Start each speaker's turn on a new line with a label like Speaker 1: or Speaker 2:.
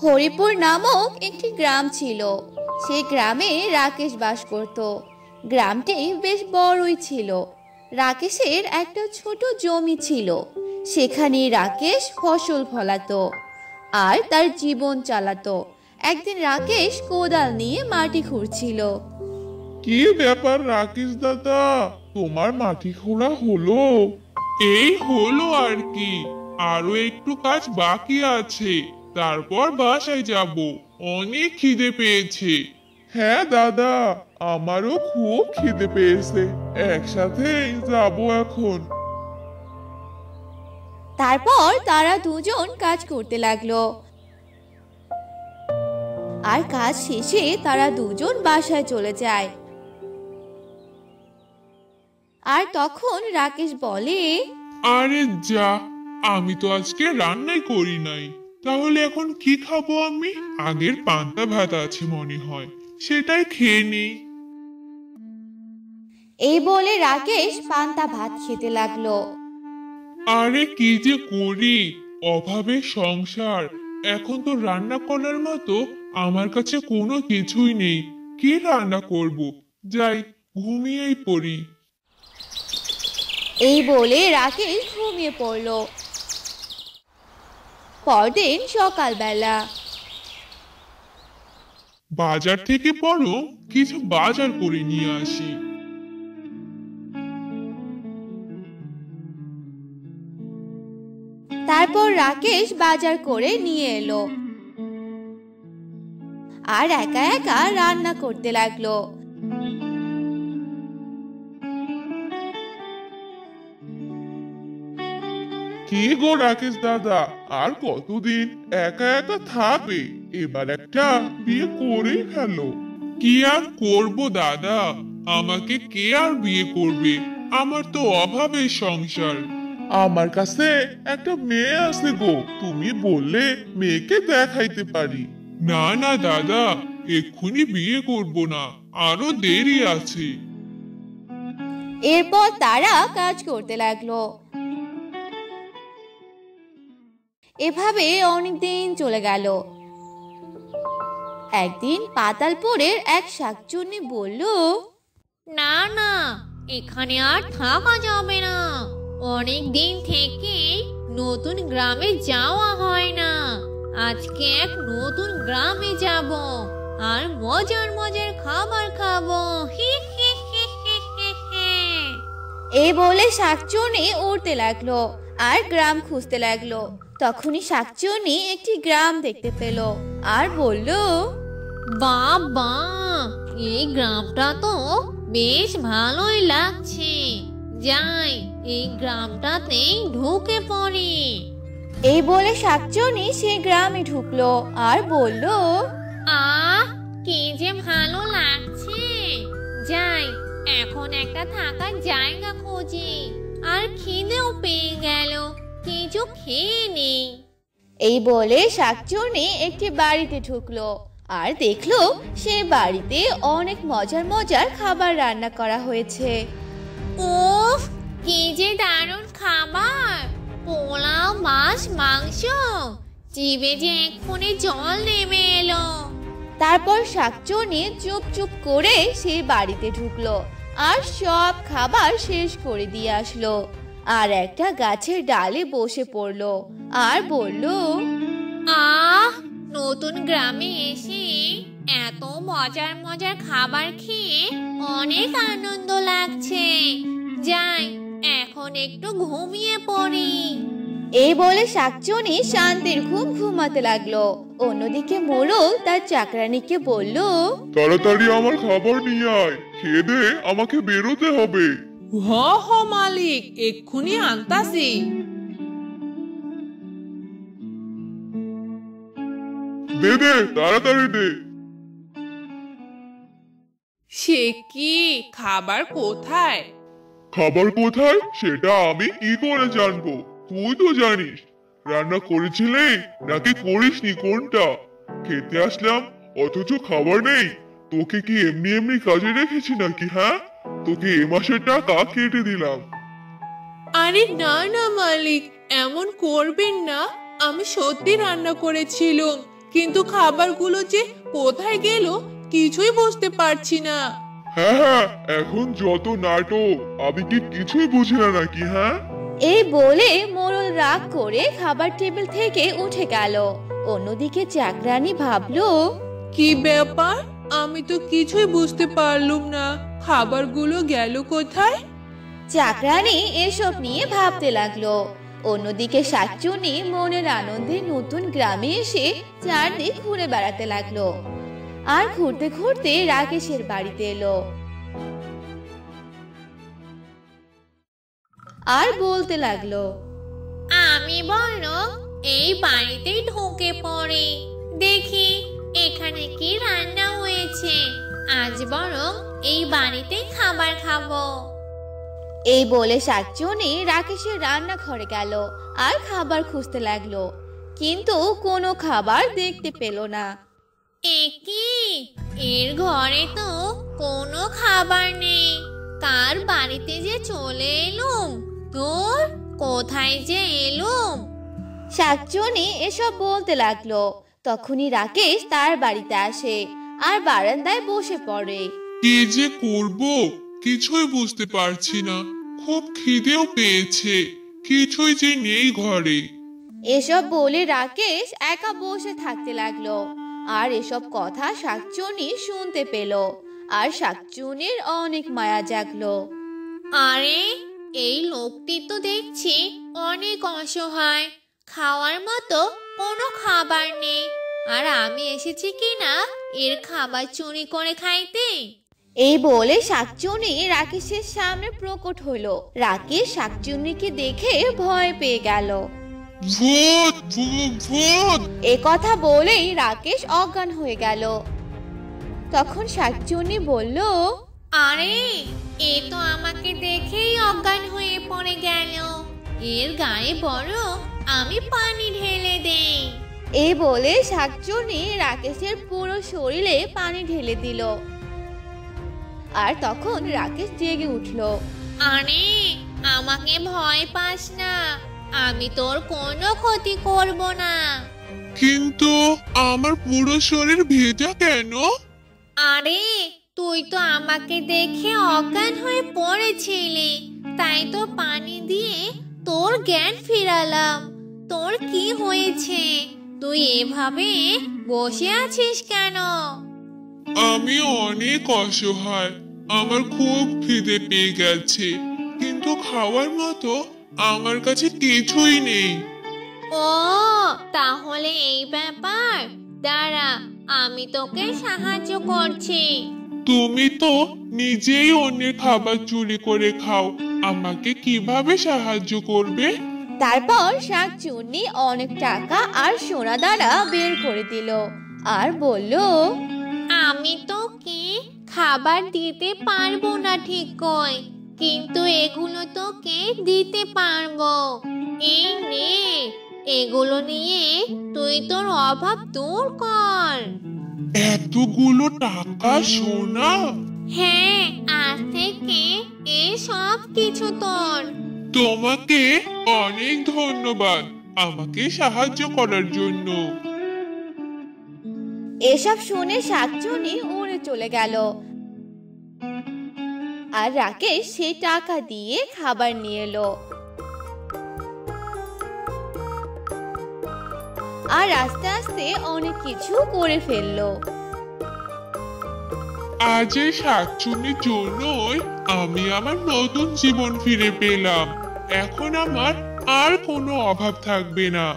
Speaker 1: হরিপুর নামক একটি গ্রাম ছিল। সেই গ্রামে রাকেশ বাস করত। গ্রামটি বেশ বড়ই ছিল। রাকেশের একটা ছোট জমি ছিল। সেখানে রাকেশ ফসল ফলাতো আর তার জীবন চালাতো। একদিন রাকেশ কোদাল নিয়ে মাটি খুঁড়ছিল।
Speaker 2: কি ব্যাপার রাকেশ দাদা, তোমার মাটি খোঁড়া হলো? এই হলো আর কি, আরো একটু কাজ বাকি আছে, তারপর বাসায় যাব। অনেক খিদে পেয়েছে। হ্যাঁ দাদা, আমারও খুব খিদে পেয়েছে, একসাথে যাব এখন।
Speaker 1: তারপর তারা দুজন কাজ করতে লাগলো। আর কাজ শেষে তারা দুজন বাসায় চলে যায়। আর তখন রাকেশ বলে,
Speaker 2: আরে যা, আমি তো আজকে রান্নাই করি নাই, তাহলে এখন কি খাবো আমি? আগের পান্তা ভাত আছে মনে হয়, সেটাই খেয়ে নেই।
Speaker 1: এই বলে রাকেশ পান্তা ভাত খেতে লাগলো।
Speaker 2: আরে কি যে করি, অভাবের সংসার। এখন তো রান্না করার মতো আমার কাছে কোনো কিছুই নেই। কি রান্না করব? যাই, ঘুমিয়েই পড়ি।
Speaker 1: এই বলে রাকেশ ঘুমিয়ে পড়ল। পরদিন সকালবেলা
Speaker 2: বাজার থেকে বরং কিছু বাজার করে নিয়ে আসি।
Speaker 1: তারপর রাকেশ বাজার করে নিয়ে এলো আর একা একা রান্না করতে লাগলো।
Speaker 2: কি গো রাকেশ দাদা, আর কতদিন একা একা থাকবে? এবার একটা বিয়ে করেই ফেলো। কি আর করব দাদা, আমাকে কে আর বিয়ে করবে? আমার তো অভাবের সংসার। আমার কাছে একটা মেয়ে আছে গো, তুমি বললে মেয়েকে দেখাইতে পারি। না না দাদা, এক্ষুনি বিয়ে করব না, আরো দেরি আছে।
Speaker 1: এরপর তারা কাজ করতে লাগলো। এভাবে অনেকদিন চলে গেল। একদিন পাতালপুরের এক শাকচুন্নি বলল,
Speaker 3: না না, এখানে আর থাকা যাবে না। অনেক দিন থেকে নতুন গ্রামে যাওয়া হয় না। আজকে এক নতুন গ্রামে যাব আর মজার মজার খাবার খাবো। হি হি হি হি হি হি।
Speaker 1: এই বলে শাকচুন্নি উড়তে লাগলো আর গ্রাম খুঁজতে লাগলো। তখনই শাকচুন্নি একটি গ্রাম দেখতে পেল আর বলল,
Speaker 3: বাবা, এই গ্রামটা তো বেশ ভালোই লাগছে। যাই, এই গ্রামটাতেই ঢুকে পড়ি।
Speaker 1: এই বলে শাকচুন্নি সেই গ্রামে ঢুকলো আর বলল,
Speaker 3: আহ, কি যে ভালো লাগছে। যাই, এখন একটা থাকার জায়গা খুঁজি। আর খিদেও পেয়ে গেল, কিছু খেয়ে নেই।
Speaker 1: এই বলে শাকচুন্নি একটি বাড়িতে ঢুকলো আর দেখলো সে বাড়িতে অনেক মজার মজার খাবার রান্না করা হয়েছে।
Speaker 3: উফ, কি যে দারুণ খাবার! পোলাও, মাছ, মাংস, জিভে যে এক্ষুনি জল নেমে এলো।
Speaker 1: তারপর শাকচুন্নি চুপ চুপ করে সেই বাড়িতে ঢুকলো আর সব খাবার শেষ করে দিয়ে আসলো। আর একটা গাছের ডালে বসে পড়লো আর বলল,
Speaker 3: আহ, নতুন গ্রামে এসে এত মজার মজার খাবার খেয়ে অনেক আনন্দ লাগছে। যাই, এখন একটু ঘুমিয়ে পড়ি।
Speaker 1: এই বলে শাকচুন্নি শান্তির ঘুম ঘুমাতে লাগলো। অন্যদিকে মোড়ল তার চাকরানিকে বলল,
Speaker 2: তাড়াতাড়ি আমার খাবার নিয়ে আয়, খেয়ে দে, আমাকে বেরোতে হবে।
Speaker 4: হ হ মালিক, এক্ষুনি আনতাছি।
Speaker 2: দে দে, তাড়াতাড়ি দে।
Speaker 4: সে কি, খাবার কোথায়?
Speaker 2: খাবার কোথায় সেটা আমি কি করে জানবো? তুই তো জানিস। রান্না করেছিলে নাকি করিসনি, কোনটা? খেতে আসলাম অথচ খাবার নেই। তোকে কি এমনি এমনি কাজে রেখেছি নাকি? হ্যাঁ, তোকে এ মাসের টাকা কেটে দিলাম।
Speaker 4: আরে না না মালিক, এমন করবেন না। আমি সত্যি রান্না করেছিলাম, কিন্তু খাবারগুলো যে কোথায় গেল কিছুই বুঝতে পারছি না।
Speaker 2: হ্যাঁ হ্যাঁ, এখন যত নাটক, আমি কি কিছুই বুঝি না নাকি? হ্যাঁ,
Speaker 1: এই বলে মোড়ল রাগ করে খাবার টেবিল থেকে উঠে গেল। অন্যদিকে চাকরানী ভাবলো,
Speaker 4: কি ব্যাপার, আমি তো কিছুই বুঝতে পারলুম না, খাবারগুলো গেল কোথায়?
Speaker 1: চাকরানী এসব নিয়ে ভাবতে লাগলো। অন্যদিকে শাকচুন্নি মনের আনন্দে নতুন গ্রামে এসে চারদিক ঘুরে বেড়াতে লাগলো। আর ঘুরতে ঘুরতে রাকেশের বাড়িতে এলো আর বলতে লাগলো,
Speaker 3: আমি বরং এই বাড়িতেই ঢুকে পড়ি, দেখি এখানে কি রান্না হয়েছে। আজ বরং এই বাড়িতেই খাবার খাবো।
Speaker 1: এই বলে শাকচুন্নি রাকেশের রান্নাঘরে গেল আর খাবার খুঁজতে লাগলো, কিন্তু কোনো খাবার দেখতে পেল না।
Speaker 3: একি, এর ঘরে তো কোনো খাবার নেই। কার বাড়িতে যে চলে এলুম, তোর কোথায় যে এলুম।
Speaker 1: শাকচুন্নি এসব বলতে লাগলো। তখনই রাকেশ তার বাড়িতে আসে আর বারান্দায় বসে পড়ে।
Speaker 2: কি যে করব কিছুই বুঝতে পারছি না, খুব খিদেও পেয়েছে, কিছুই যে নেই ঘরে।
Speaker 1: এসব বলে রাকেশ একা বসে থাকতে লাগলো। আর এসব কথা শাকচুন্নি শুনতে পেল আর শাকচুন্নির অনেক মায়া জাগলো।
Speaker 3: আরে, এই লোকটি তো দেখছি অনেক অসহায়, খাওয়ার মতো কোনো খাবার নেই। আর আমি এসেছি কিনা এর খাবার চুরি করে খাইতে।
Speaker 1: এই বলে শাকচুন্নি রাকেশের সামনে প্রকট হলো। রাকেশ শাকচুন্নিকে দেখে ভয় পেয়ে গেল।
Speaker 2: ভূত ভূত ভূত!
Speaker 1: এ কথা বলেই রাকেশ অজ্ঞান হয়ে গেল। তখন শাকচুন্নি বলল,
Speaker 3: আরে, এ তো আমাকে দেখেই অজ্ঞান হয়ে পড়ে গেল। এর গায়ে বড় আমি পানি ঢেলে দেই।
Speaker 1: এই বলে শাকচুন্নি রাকেশের পুরো শরীরে পানি ঢেলে দিল। আর তখন রাকেশ জেগে উঠল।
Speaker 3: আরে, আমাকে ভয় পাস না, আমি তোর কোনো ক্ষতি করব না।
Speaker 2: কিন্তু আমার পুরো শরীর ভেজা কেন?
Speaker 3: আরে, তুই তো আমাকে দেখে অজ্ঞান হয়ে পড়েছিলি, তাই তো পানি দিয়ে তোর জ্ঞান ফিরালাম। তোর কি হয়েছে? তুই এভাবে বসে আছিস কেন?
Speaker 2: আমি অনেক অসহায়, আমার খুব খিদে পেয়ে গেছে, কিন্তু খাওয়ার মতো আমার কাছে কিছুই নেই।
Speaker 3: ও, তাহলে এই ব্যাপার। দাঁড়া, আমি তোকে সাহায্য করছি।
Speaker 2: তুমি তো নিজেই অন্যের খাবার চুরি করে খাও, আমাকে কিভাবে সাহায্য করবে?
Speaker 1: তারপর শাকচুন্নি অনেক টাকা আর সোনা দানা বের করে দিল আর বলল,
Speaker 3: আমি তোকে খাবার দিতে পারবো না ঠিক কই, কিন্তু এগুলো তোকে দিতে পারবো। এই নে, এগুলো নিয়ে তুই তোর অভাব দূর কর।
Speaker 2: এতগুলো টাকা সোনা?
Speaker 3: হ্যাঁ, আজ থেকে এই সব কিছু তোর।
Speaker 2: তোমাকে অনেক ধন্যবাদ আমাকে সাহায্য করার জন্য।
Speaker 1: এসব শুনে শাকচুন্নি উড়ে চলে গেল। আর রাকেশ সেই টাকা দিয়ে খাবার নিয়ে এলো আর আস্তে আস্তে অনেক কিছু করে ফেললো।
Speaker 2: আজ এই শাকচুন্নির জন্যই আমি আমার নতুন জীবন ফিরে পেলাম। এখন আমার আর কোনো অভাব থাকবে না।